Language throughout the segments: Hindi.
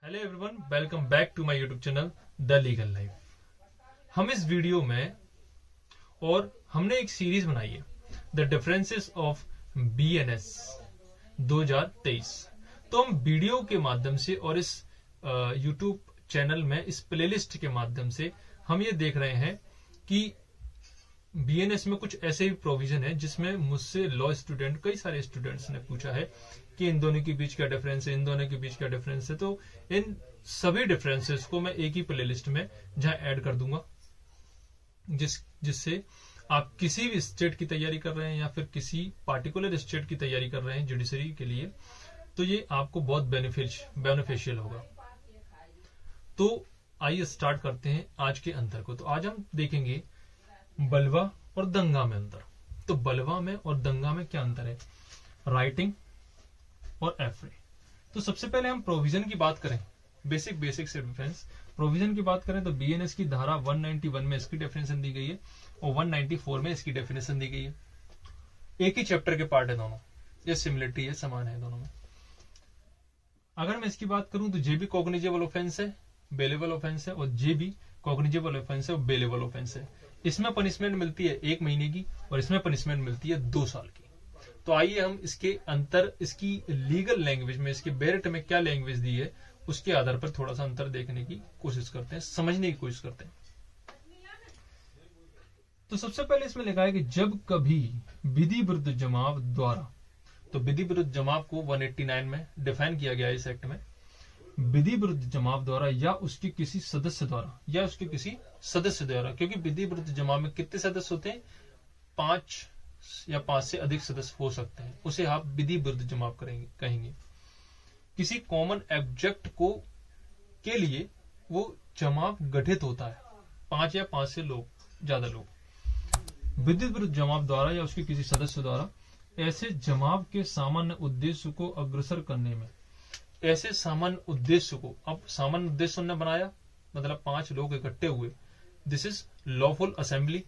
Hello everyone, welcome back to my YouTube channel the legal life. हम इस वीडियो में हमने एक सीरीज बनाई है द डिफरेंसेस ऑफ बीएनएस 2023। तो हम वीडियो के माध्यम से और इस यूट्यूब चैनल में इस प्लेलिस्ट के माध्यम से हम ये देख रहे हैं कि बीएनएस में कुछ ऐसे भी प्रोविजन है जिसमें मुझसे लॉ स्टूडेंट कई सारे स्टूडेंट्स ने पूछा है कि इन दोनों के बीच क्या डिफरेंस है, इन दोनों के बीच क्या डिफरेंस है। तो इन सभी डिफरेंसेस को मैं एक ही प्लेलिस्ट में जहां ऐड कर दूंगा, जिससे आप किसी भी स्टेट की तैयारी कर रहे हैं या फिर किसी पार्टिकुलर स्टेट की तैयारी कर रहे हैं जुडिशरी के लिए, तो ये आपको बहुत बेनिफिशियल होगा। तो आइए स्टार्ट करते हैं आज के अंतर को। तो आज हम देखेंगे बलवा और दंगा में अंतर। तो बलवा में और दंगा में क्या अंतर है, राइटिंग और एफरे। तो सबसे पहले हम प्रोविजन की बात करें, बेसिक से डिफरेंस प्रोविजन की बात करें तो बीएनएस की धारा 191 में इसकी डेफिनेशन दी गई है और 194 में इसकी डेफिनेशन दी गई है। एक ही चैप्टर के पार्ट है दोनों, ये सिमिलरिटी है, समान है दोनों में। अगर मैं इसकी बात करूं तो जेबी कॉग्निजेबल ऑफेंस है, बेलेबल ऑफेंस है, और जेबी कॉग्निजेबल ऑफेंस है और बेलेबल ऑफेंस है। इसमें पनिशमेंट मिलती है 1 महीने की और इसमें पनिशमेंट मिलती है 2 साल की। तो आइए हम इसके अंतर, इसकी लीगल लैंग्वेज में, इसके बेरेट में क्या लैंग्वेज दी है, उसके आधार पर थोड़ा सा अंतर देखने की कोशिश करते हैं, समझने की कोशिश करते हैं। तो सबसे पहले इसमें लिखा है कि जब कभी विधि विरुद्ध जमाव द्वारा, तो विधि विरुद्ध जमाव को 189 में डिफाइन किया गया है इस एक्ट में। विधि विरुद्ध जमाव द्वारा या उसके किसी सदस्य द्वारा, क्योंकि विधि विरुद्ध जमाव में कितने सदस्य होते हैं, 5 या 5 से अधिक सदस्य हो सकते हैं, उसे आप विधि विरुद्ध जमाव कहेंगे। किसी कॉमन ऑब्जेक्ट के लिए वो जमाव गठित होता है, 5 या 5 से ज्यादा लोग। विधि विरुद्ध जमाव द्वारा या उसके किसी सदस्य द्वारा ऐसे जमाव के सामान्य उद्देश्य को अग्रसर करने में, ऐसे सामान्य उद्देश्य को, अब सामान्य उद्देश्य उन्होंने बनाया मतलब 5 लोग इकट्ठे हुए, दिस इज लॉफुल असेंबली।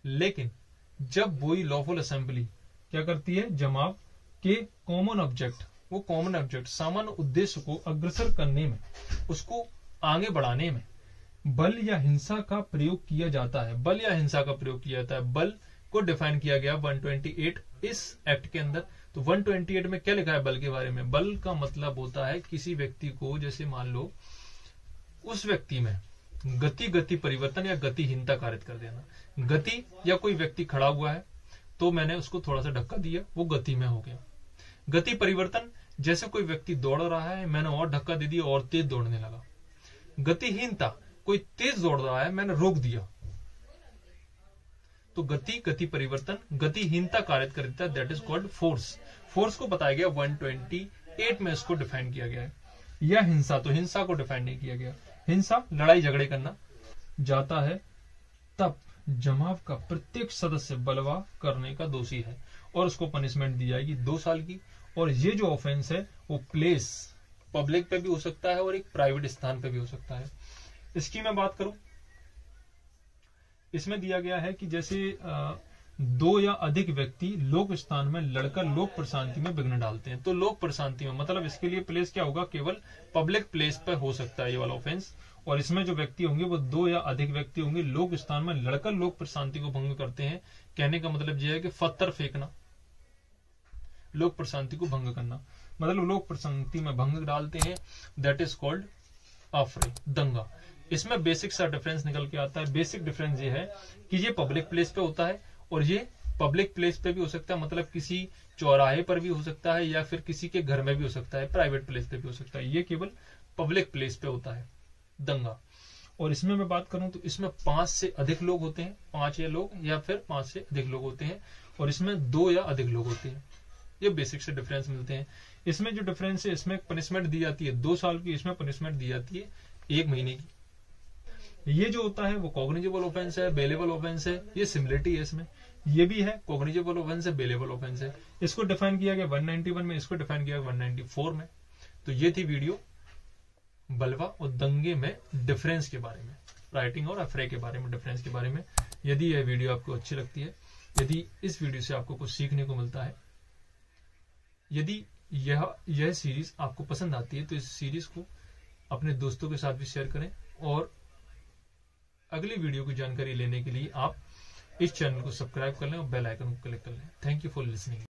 लेकिन जब वही लॉफुल असेंबली क्या करती है, जमाव के कॉमन ऑब्जेक्ट, वो कॉमन ऑब्जेक्ट सामान्य उद्देश्य को अग्रसर करने में, उसको आगे बढ़ाने में बल या हिंसा का प्रयोग किया जाता है। बल या हिंसा का प्रयोग किया जाता है। बल को डिफाइन किया गया 128 इस एक्ट के अंदर। तो 128 में क्या लिखा है बल के बारे में? बल का मतलब होता है किसी व्यक्ति को, जैसे मान लो उस व्यक्ति में गति परिवर्तन या गतिहीनता कारित कर देना। गति या कोई व्यक्ति खड़ा हुआ है तो मैंने उसको थोड़ा सा धक्का दिया, वो गति में हो गया। गति परिवर्तन, जैसे कोई व्यक्ति दौड़ रहा है, मैंने और धक्का दे दिया और तेज दौड़ने लगा। गतिहीनता, कोई तेज दौड़ रहा है, मैंने रोक दिया। तो गति परिवर्तन, गतिहीनता कारित कर देता है, that is called force. Force को बताया गया 128 में, इसको डिफाइन किया गया है। या हिंसा, तो हिंसा को डिफाइन नहीं किया गया। हिंसा लड़ाई झगड़े करना जाता है, तब जमाव का प्रत्येक सदस्य बलवा करने का दोषी है और उसको पनिशमेंट दी जाएगी 2 साल की। और ये जो ऑफेंस है वो प्लेस, पब्लिक पे भी हो सकता है और एक प्राइवेट स्थान पे भी हो सकता है। इसकी मैं बात करूं, इसमें दिया गया है कि जैसे 2 या अधिक व्यक्ति लोक स्थान में लड़कर लोक प्रशांति में विघ्न डालते हैं। तो लोक प्रशांति में मतलब इसके लिए प्लेस क्या होगा, केवल पब्लिक प्लेस पर हो सकता है ये वाला ऑफेंस। और इसमें जो व्यक्ति होंगे वो 2 या अधिक व्यक्ति होंगे, लोक स्थान में लड़कर लोक प्रशांति को भंग करते हैं। कहने का मतलब यह है कि पत्थर फेंकना, लोक प्रशांति को भंग करना, मतलब लोक प्रशांति में भंग डालते हैं, दैट इज कॉल्ड अफरे, दंगा। इसमें बेसिक सा डिफरेंस निकल के आता है। बेसिक डिफरेंस ये है कि ये पब्लिक प्लेस पे होता है और ये पब्लिक प्लेस पे भी हो सकता है, मतलब किसी चौराहे पर भी हो सकता है या फिर किसी के घर में भी हो सकता है, प्राइवेट प्लेस पे भी हो सकता है। ये केवल पब्लिक प्लेस पे होता है दंगा। और इसमें मैं बात करूं तो इसमें 5 से अधिक लोग होते हैं, 5 या फिर 5 से अधिक लोग होते हैं, और इसमें 2 या अधिक लोग होते हैं। ये बेसिक से डिफरेंस मिलते हैं। इसमें जो डिफरेंस है, इसमें पनिशमेंट दी जाती है 2 साल की, इसमें पनिशमेंट दी जाती है 1 महीने की। ये जो होता है वो कॉग्निजेबल ऑफेंस है, बेलेबल ऑफेंस है, ये सिमिलरिटी है इसमें। ये भी है कॉग्निजेबल ऑफेंस है, बेलेबल ऑफेंस है। इसको डिफाइन किया गया 191 में, इसको डिफाइन किया गया 194 में। तो ये थी वीडियो बलवा और दंगे में डिफरेंस के बारे में, राइटिंग और अफरे के बारे में, डिफरेंस के बारे में। यदि यह वीडियो आपको अच्छी लगती है, यदि इस वीडियो से आपको कुछ सीखने को मिलता है, यदि यह सीरीज आपको पसंद आती है तो इस सीरीज को अपने दोस्तों के साथ भी शेयर करें और अगली वीडियो की जानकारी लेने के लिए आप इस चैनल को सब्सक्राइब कर लें और बेल आइकन को क्लिक कर लें। Thank you for listening.